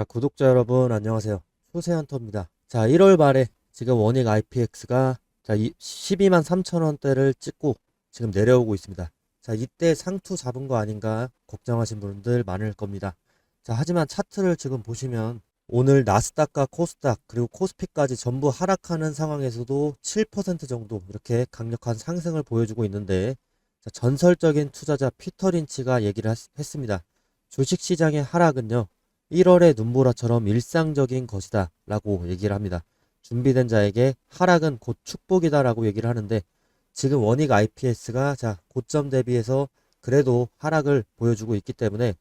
자, 구독자 여러분 안녕하세요. 초세헌터입니다. 자, 1월 말에 지금 원익 IPX가 12만 3천 원대를 찍고 지금 내려오고 있습니다. 자, 이때 상투 잡은 거 아닌가 걱정하신 분들 많을 겁니다. 자, 하지만 차트를 지금 보시면 오늘 나스닥과 코스닥 그리고 코스피까지 전부 하락하는 상황에서도 7% 정도 이렇게 강력한 상승을 보여주고 있는데, 자, 전설적인 투자자 피터 린치가 얘기를 했습니다. 주식시장의 하락은요, 1월의 눈보라처럼 일상적인 것이다 라고 얘기를 합니다. 준비된 자에게 하락은 곧 축복이다 라고 얘기를 하는데, 지금 원익 IPS가 고점 대비해서 그래도 하락을 보여주고 있기 때문에,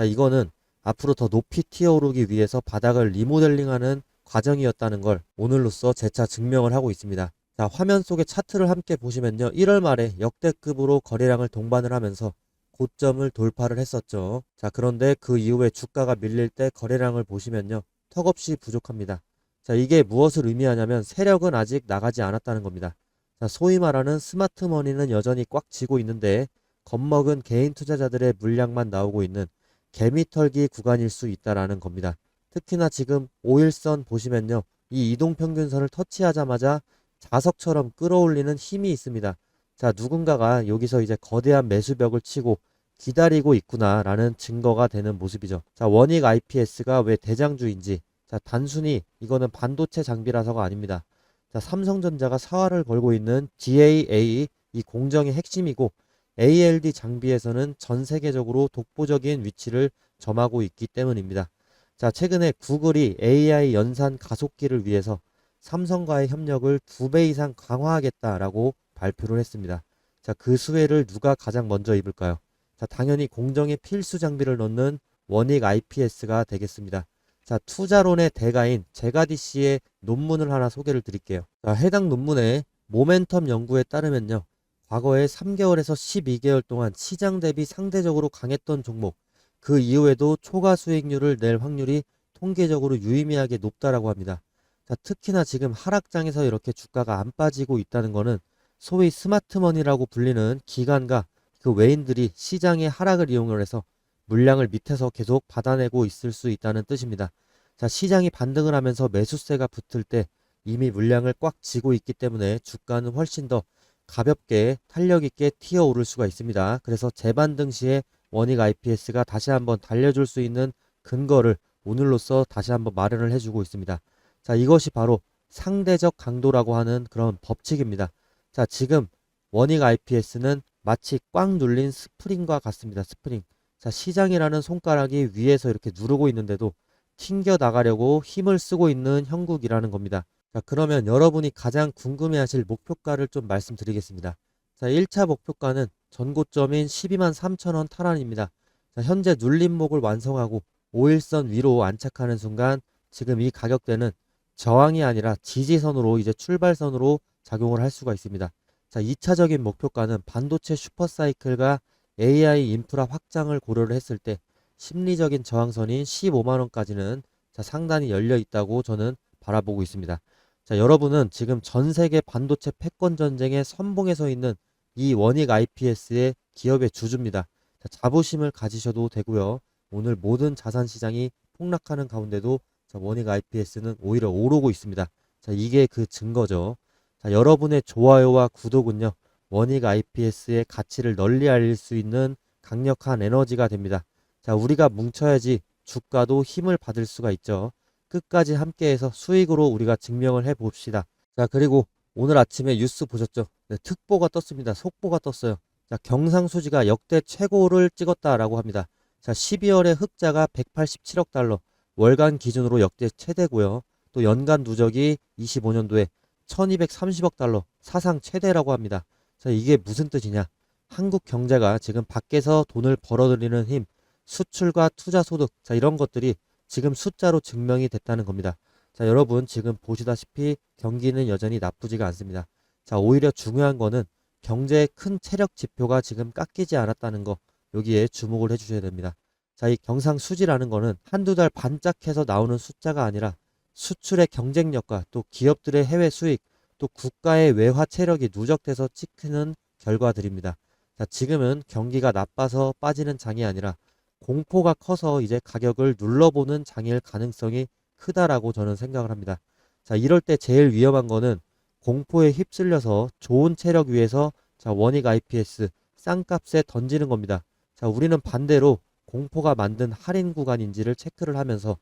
이거는 앞으로 더 높이 튀어오르기 위해서 바닥을 리모델링하는 과정이었다는 걸 오늘로써 재차 증명을 하고 있습니다. 자, 화면 속의 차트를 함께 보시면요, 1월 말에 역대급으로 거래량을 동반을 하면서 고점을 돌파를 했었죠. 자, 그런데 그 이후에 주가가 밀릴 때 거래량을 보시면요, 턱없이 부족합니다. 자, 이게 무엇을 의미하냐면 세력은 아직 나가지 않았다는 겁니다. 자, 소위 말하는 스마트머니는 여전히 꽉 쥐고 있는데 겁먹은 개인 투자자들의 물량만 나오고 있는 개미털기 구간일 수 있다라는 겁니다. 특히나 지금 5일선 보시면요, 이 이동평균선을 터치하자마자 자석처럼 끌어올리는 힘이 있습니다. 자, 누군가가 여기서 이제 거대한 매수벽을 치고 기다리고 있구나라는 증거가 되는 모습이죠. 자, 원익 IPS가 왜 대장주인지, 자, 단순히 이거는 반도체 장비라서가 아닙니다. 자, 삼성전자가 사활을 걸고 있는 GAA, 이 공정의 핵심이고 ALD 장비에서는 전 세계적으로 독보적인 위치를 점하고 있기 때문입니다. 자, 최근에 구글이 AI 연산 가속기를 위해서 삼성과의 협력을 2배 이상 강화하겠다라고 발표를 했습니다. 자, 그 수혜를 누가 가장 먼저 입을까요? 자, 당연히 공정의 필수 장비를 넣는 원익 IPS가 되겠습니다. 자, 투자론의 대가인 제가디 씨의 논문을 하나 소개를 드릴게요. 자, 해당 논문의 모멘텀 연구에 따르면요, 과거에 3개월에서 12개월 동안 시장 대비 상대적으로 강했던 종목, 그 이후에도 초과 수익률을 낼 확률이 통계적으로 유의미하게 높다라고 합니다. 자, 특히나 지금 하락장에서 이렇게 주가가 안 빠지고 있다는 것은 소위 스마트머니라고 불리는 기관과 그 외인들이 시장의 하락을 이용을 해서 물량을 밑에서 계속 받아내고 있을 수 있다는 뜻입니다. 자, 시장이 반등을 하면서 매수세가 붙을 때 이미 물량을 꽉 쥐고 있기 때문에 주가는 훨씬 더 가볍게 탄력 있게 튀어오를 수가 있습니다. 그래서 재반등 시에 원익 IPS가 다시 한번 달려줄 수 있는 근거를 오늘로써 다시 한번 마련을 해주고 있습니다. 자, 이것이 바로 상대적 강도라고 하는 그런 법칙입니다. 자, 지금 원익 IPS는 마치 꽉 눌린 스프링과 같습니다. 스프링. 자, 시장이라는 손가락이 위에서 이렇게 누르고 있는데도 튕겨 나가려고 힘을 쓰고 있는 형국이라는 겁니다. 자, 그러면 여러분이 가장 궁금해하실 목표가를 좀 말씀드리겠습니다. 자, 1차 목표가는 전고점인 12만 3천 원 탈환입니다. 자, 현재 눌림목을 완성하고 5일선 위로 안착하는 순간 지금 이 가격대는 저항이 아니라 지지선으로 이제 출발선으로 작용을 할 수가 있습니다. 자, 2차적인 목표가는 반도체 슈퍼사이클과 AI 인프라 확장을 고려를 했을 때 심리적인 저항선인 15만 원까지는 상단이 열려 있다고 저는 바라보고 있습니다. 자, 여러분은 지금 전 세계 반도체 패권 전쟁의 선봉에 서 있는 이 원익 IPS의 기업의 주주입니다. 자, 자부심을 가지셔도 되고요. 오늘 모든 자산 시장이 폭락하는 가운데도 원익 IPS는 오히려 오르고 있습니다. 자, 이게 그 증거죠. 자, 여러분의 좋아요와 구독은요, 원익 IPS의 가치를 널리 알릴 수 있는 강력한 에너지가 됩니다. 자, 우리가 뭉쳐야지 주가도 힘을 받을 수가 있죠. 끝까지 함께해서 수익으로 우리가 증명을 해 봅시다. 자, 그리고 오늘 아침에 뉴스 보셨죠? 네, 특보가 떴습니다. 속보가 떴어요. 자, 경상수지가 역대 최고를 찍었다라고 합니다. 자, 12월에 흑자가 187억 달러, 월간 기준으로 역대 최대고요. 또 연간 누적이 25년도에 1230억 달러, 사상 최대라고 합니다. 자, 이게 무슨 뜻이냐? 한국 경제가 지금 밖에서 돈을 벌어들이는 힘, 수출과 투자 소득, 자, 이런 것들이 지금 숫자로 증명이 됐다는 겁니다. 자, 여러분 지금 보시다시피 경기는 여전히 나쁘지가 않습니다. 자, 오히려 중요한 거는 경제의 큰 체력 지표가 지금 깎이지 않았다는 거, 여기에 주목을 해주셔야 됩니다. 자, 이 경상수지라는 거는 한두 달 반짝해서 나오는 숫자가 아니라 수출의 경쟁력과 또 기업들의 해외 수익, 또 국가의 외화 체력이 누적돼서 찍히는 결과들입니다. 자, 지금은 경기가 나빠서 빠지는 장이 아니라 공포가 커서 이제 가격을 눌러보는 장일 가능성이 크다라고 저는 생각을 합니다. 자, 이럴 때 제일 위험한 거는 공포에 휩쓸려서 좋은 체력 위에서 자, 원익 IPS 싼 값에 던지는 겁니다. 자, 우리는 반대로 공포가 만든 할인 구간인지를 체크를 하면서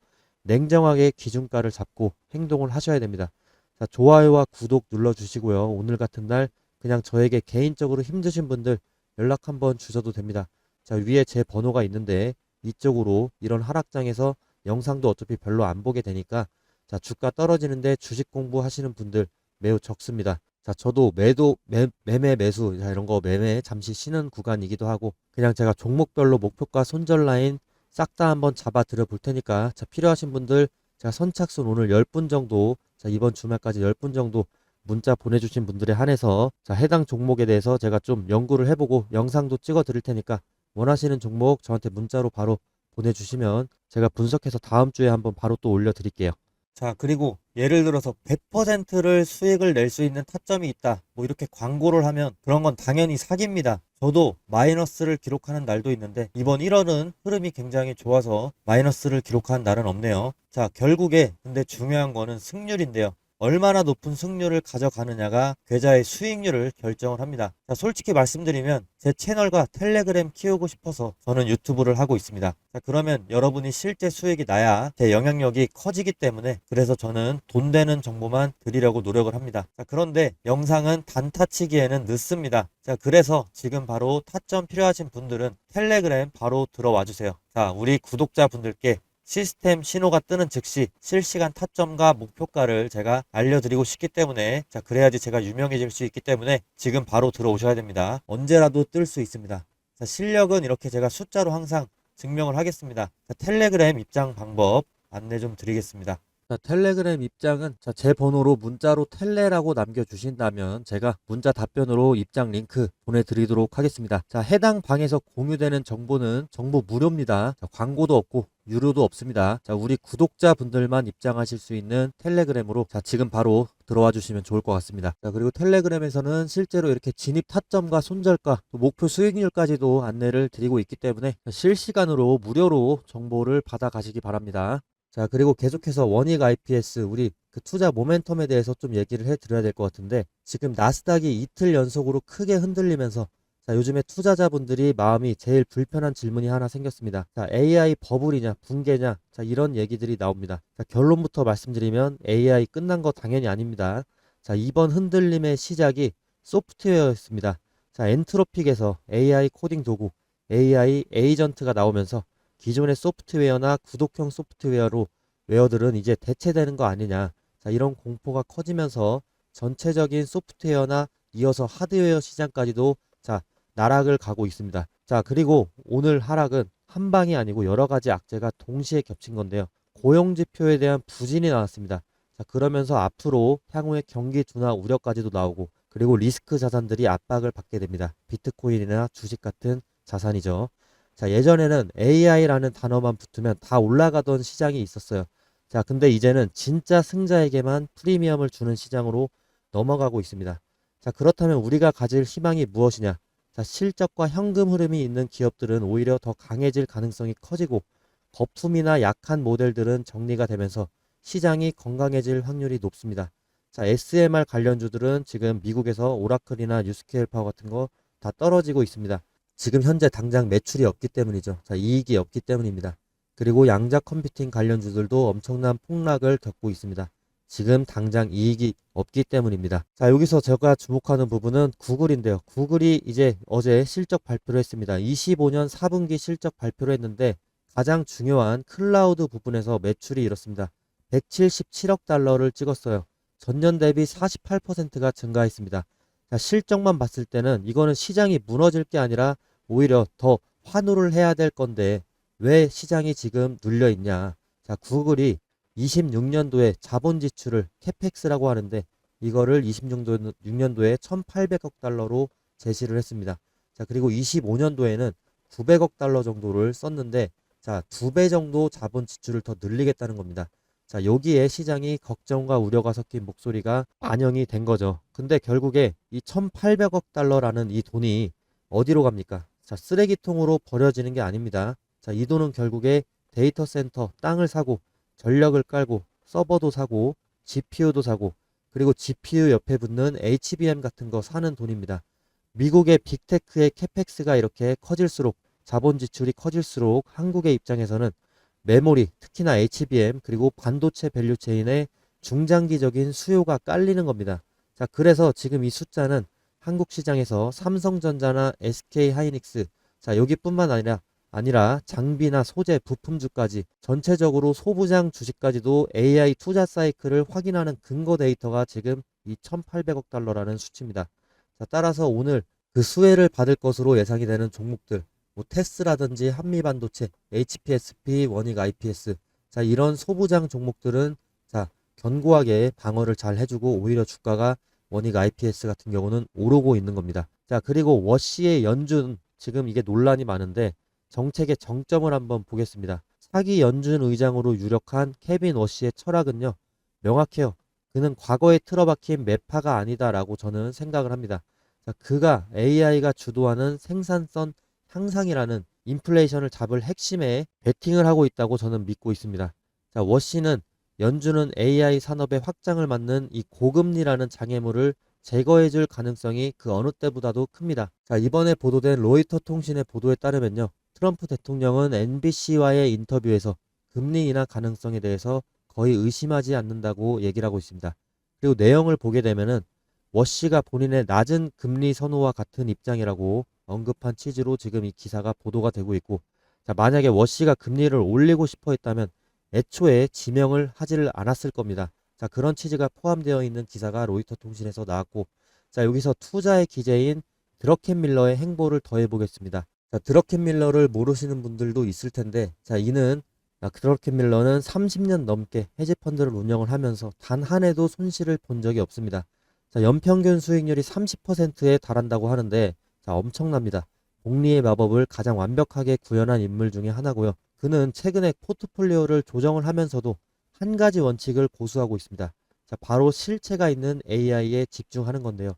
냉정하게 기준가를 잡고 행동을 하셔야 됩니다. 자, 좋아요와 구독 눌러주시고요. 오늘 같은 날 그냥 저에게 개인적으로 힘드신 분들 연락 한번 주셔도 됩니다. 자, 위에 제 번호가 있는데 이쪽으로 이런 하락장에서 영상도 어차피 별로 안 보게 되니까 자, 주가 떨어지는데 주식 공부하시는 분들 매우 적습니다. 자, 저도 매매 매수 자, 이런 거 매매 잠시 쉬는 구간이기도 하고 그냥 제가 종목별로 목표가 손절 라인 싹 다 한번 잡아 드려 볼 테니까 자, 필요하신 분들 제가 선착순 오늘 10분 정도 자, 이번 주말까지 10분 정도 문자 보내주신 분들에 한해서 자, 해당 종목에 대해서 제가 좀 연구를 해보고 영상도 찍어 드릴 테니까 원하시는 종목 저한테 문자로 바로 보내주시면 제가 분석해서 다음 주에 한번 바로 또 올려드릴게요. 자, 그리고 예를 들어서 100%를 수익을 낼 수 있는 타점이 있다. 뭐 이렇게 광고를 하면 그런 건 당연히 사기입니다. 저도 마이너스를 기록하는 날도 있는데 이번 1월은 흐름이 굉장히 좋아서 마이너스를 기록한 날은 없네요. 자, 결국에 근데 중요한 거는 승률인데요. 얼마나 높은 승률을 가져가느냐가 계좌의 수익률을 결정을 합니다. 자, 솔직히 말씀드리면 제 채널과 텔레그램 키우고 싶어서 저는 유튜브를 하고 있습니다. 자, 그러면 여러분이 실제 수익이 나야 제 영향력이 커지기 때문에 그래서 저는 돈 되는 정보만 드리려고 노력을 합니다. 자, 그런데 영상은 단타 치기에는 늦습니다. 자, 그래서 지금 바로 타점 필요하신 분들은 텔레그램 바로 들어와 주세요. 자, 우리 구독자분들께 시스템 신호가 뜨는 즉시 실시간 타점과 목표가를 제가 알려드리고 싶기 때문에 자, 그래야지 제가 유명해질 수 있기 때문에 지금 바로 들어오셔야 됩니다. 언제라도 뜰 수 있습니다. 자, 실력은 이렇게 제가 숫자로 항상 증명을 하겠습니다. 자, 텔레그램 입장 방법 안내 좀 드리겠습니다. 자, 텔레그램 입장은 자, 제 번호로 문자로 텔레라고 남겨주신다면 제가 문자 답변으로 입장 링크 보내드리도록 하겠습니다. 자, 해당 방에서 공유되는 정보는 정보 무료입니다. 자, 광고도 없고 유료도 없습니다. 자, 우리 구독자분들만 입장하실 수 있는 텔레그램으로 자, 지금 바로 들어와 주시면 좋을 것 같습니다. 자, 그리고 텔레그램에서는 실제로 이렇게 진입 타점과 손절가, 또 목표 수익률까지도 안내를 드리고 있기 때문에 실시간으로 무료로 정보를 받아 가시기 바랍니다. 자, 그리고 계속해서 원익 IPS 우리 그 투자 모멘텀에 대해서 좀 얘기를 해 드려야 될 것 같은데 지금 나스닥이 이틀 연속으로 크게 흔들리면서 자, 요즘에 투자자분들이 마음이 제일 불편한 질문이 하나 생겼습니다. 자, AI 버블이냐 붕괴냐 자, 이런 얘기들이 나옵니다. 자, 결론부터 말씀드리면 AI 끝난 거 당연히 아닙니다. 자, 이번 흔들림의 시작이 소프트웨어였습니다. 자, 엔트로픽에서 AI 코딩 도구 AI 에이전트가 나오면서 기존의 소프트웨어나 구독형 소프트웨어로 웨어들은 이제 대체되는 거 아니냐. 자, 이런 공포가 커지면서 전체적인 소프트웨어나 이어서 하드웨어 시장까지도 자, 나락을 가고 있습니다. 자, 그리고 오늘 하락은 한 방이 아니고 여러 가지 악재가 동시에 겹친 건데요. 고용 지표에 대한 부진이 나왔습니다. 자, 그러면서 앞으로 향후에 경기 둔화 우려까지도 나오고 그리고 리스크 자산들이 압박을 받게 됩니다. 비트코인이나 주식 같은 자산이죠. 자, 예전에는 AI라는 단어만 붙으면 다 올라가던 시장이 있었어요. 자, 근데 이제는 진짜 승자에게만 프리미엄을 주는 시장으로 넘어가고 있습니다. 자, 그렇다면 우리가 가질 희망이 무엇이냐? 자, 실적과 현금 흐름이 있는 기업들은 오히려 더 강해질 가능성이 커지고 거품이나 약한 모델들은 정리가 되면서 시장이 건강해질 확률이 높습니다. 자, SMR 관련주들은 지금 미국에서 오라클이나 뉴스케일 파워 같은 거 다 떨어지고 있습니다. 지금 현재 당장 매출이 없기 때문이죠. 자, 이익이 없기 때문입니다. 그리고 양자 컴퓨팅 관련주들도 엄청난 폭락을 겪고 있습니다. 지금 당장 이익이 없기 때문입니다. 자, 여기서 제가 주목하는 부분은 구글인데요. 구글이 이제 어제 실적 발표를 했습니다. 25년 4분기 실적 발표를 했는데 가장 중요한 클라우드 부분에서 매출이 이렇습니다. 177억 달러를 찍었어요. 전년 대비 48%가 증가했습니다. 자, 실적만 봤을 때는 이거는 시장이 무너질 게 아니라 오히려 더 환호를 해야 될 건데 왜 시장이 지금 눌려 있냐. 자, 구글이 26년도에 자본 지출을 캐펙스라고 하는데 이거를 26년도에 1,800억 달러로 제시를 했습니다. 자, 그리고 25년도에는 900억 달러 정도를 썼는데 자, 2배 정도 자본 지출을 더 늘리겠다는 겁니다. 자, 여기에 시장이 걱정과 우려가 섞인 목소리가 반영이 된 거죠. 근데 결국에 이 1,800억 달러라는 이 돈이 어디로 갑니까? 자, 쓰레기통으로 버려지는 게 아닙니다. 자, 자, 이 돈은 결국에 데이터 센터 땅을 사고 전력을 깔고 서버도 사고 GPU도 사고 그리고 GPU 옆에 붙는 HBM 같은 거 사는 돈입니다. 미국의 빅테크의 캐펙스가 이렇게 커질수록 자본 지출이 커질수록 한국의 입장에서는 메모리, 특히나 HBM 그리고 반도체 밸류체인의 중장기적인 수요가 깔리는 겁니다. 자, 그래서 지금 이 숫자는 한국 시장에서 삼성전자나 SK하이닉스, 자, 여기뿐만 아니라 장비나 소재, 부품주까지 전체적으로 소부장 주식까지도 AI 투자 사이클을 확인하는 근거 데이터가 지금 이 1,800억 달러라는 수치입니다. 자, 따라서 오늘 그 수혜를 받을 것으로 예상이 되는 종목들, 뭐 테스라든지 한미반도체, HPSP, 원익 IPS, 자, 이런 소부장 종목들은 자, 견고하게 방어를 잘 해주고 오히려 주가가 원익 IPS 같은 경우는 오르고 있는 겁니다. 자, 그리고 워시의 연준, 지금 이게 논란이 많은데 정책의 정점을 한번 보겠습니다. 차기 연준 의장으로 유력한 케빈 워시의 철학은요, 명확해요. 그는 과거에 틀어박힌 매파가 아니다라고 저는 생각을 합니다. 자, 그가 AI가 주도하는 생산성 향상이라는 인플레이션을 잡을 핵심에 베팅을 하고 있다고 저는 믿고 있습니다. 자, 워시는 연준은 AI 산업의 확장을 막는 이 고금리라는 장애물을 제거해줄 가능성이 그 어느 때보다도 큽니다. 자, 이번에 보도된 로이터 통신의 보도에 따르면요. 트럼프 대통령은 NBC와의 인터뷰에서 금리 인하 가능성에 대해서 거의 의심하지 않는다고 얘기를 하고 있습니다. 그리고 내용을 보게 되면은 워시가 본인의 낮은 금리 선호와 같은 입장이라고 언급한 취지로 지금 이 기사가 보도가 되고 있고, 자, 만약에 워시가 금리를 올리고 싶어 했다면 애초에 지명을 하지를 않았을 겁니다. 자, 그런 취지가 포함되어 있는 기사가 로이터 통신에서 나왔고, 자, 여기서 투자의 기재인 드러켄밀러의 행보를 더해 보겠습니다. 자, 드러켄밀러를 모르시는 분들도 있을 텐데, 자, 이는 드러켄밀러는 30년 넘게 헤지펀드를 운영을 하면서 단 한 해도 손실을 본 적이 없습니다. 자, 연평균 수익률이 30%에 달한다고 하는데, 자, 엄청납니다. 복리의 마법을 가장 완벽하게 구현한 인물 중에 하나고요. 그는 최근에 포트폴리오를 조정을 하면서도 한 가지 원칙을 고수하고 있습니다. 자, 바로 실체가 있는 AI에 집중하는 건데요.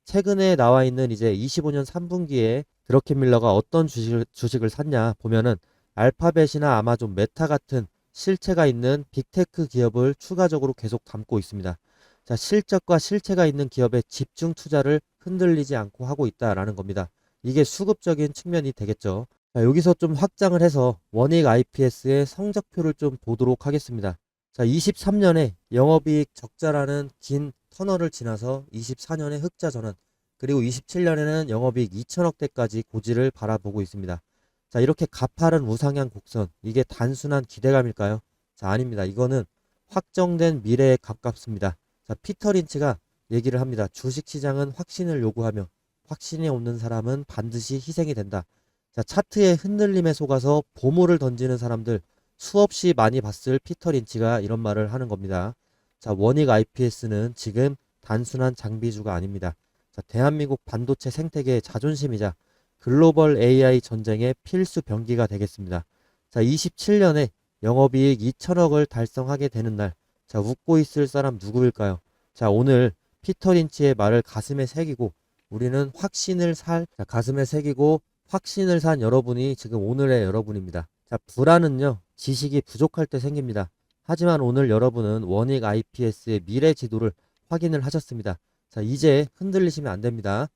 최근에 나와 있는 이제 25년 3분기에 드러켄밀러가 어떤 주식을 샀냐 보면은 알파벳이나 아마존, 메타 같은 실체가 있는 빅테크 기업을 추가적으로 계속 담고 있습니다. 자, 실적과 실체가 있는 기업에 집중 투자를 흔들리지 않고 하고 있다라는 겁니다. 이게 수급적인 측면이 되겠죠. 자, 여기서 좀 확장을 해서 원익 IPS의 성적표를 좀 보도록 하겠습니다. 자, 23년에 영업이익 적자라는 긴 터널을 지나서 24년에 흑자 전환, 그리고 27년에는 영업이익 2천억대까지 고지를 바라보고 있습니다. 자, 이렇게 가파른 우상향 곡선, 이게 단순한 기대감일까요? 자, 아닙니다. 이거는 확정된 미래에 가깝습니다. 자, 피터 린치가 얘기를 합니다. 주식시장은 확신을 요구하며 확신이 없는 사람은 반드시 희생이 된다. 자, 차트의 흔들림에 속아서 보물을 던지는 사람들 수없이 많이 봤을 피터 린치가 이런 말을 하는 겁니다. 자, 원익 IPS는 지금 단순한 장비주가 아닙니다. 자, 대한민국 반도체 생태계의 자존심이자 글로벌 AI 전쟁의 필수 병기가 되겠습니다. 자, 27년에 영업이익 2천억을 달성하게 되는 날, 자, 웃고 있을 사람 누구일까요? 자, 오늘 피터 린치의 말을 가슴에 새기고 우리는 가슴에 새기고 확신을 산 여러분이 지금 오늘의 여러분입니다. 자, 불안은요, 지식이 부족할 때 생깁니다. 하지만 오늘 여러분은 원익 IPS의 미래 지도를 확인을 하셨습니다. 자, 이제 흔들리시면 안 됩니다.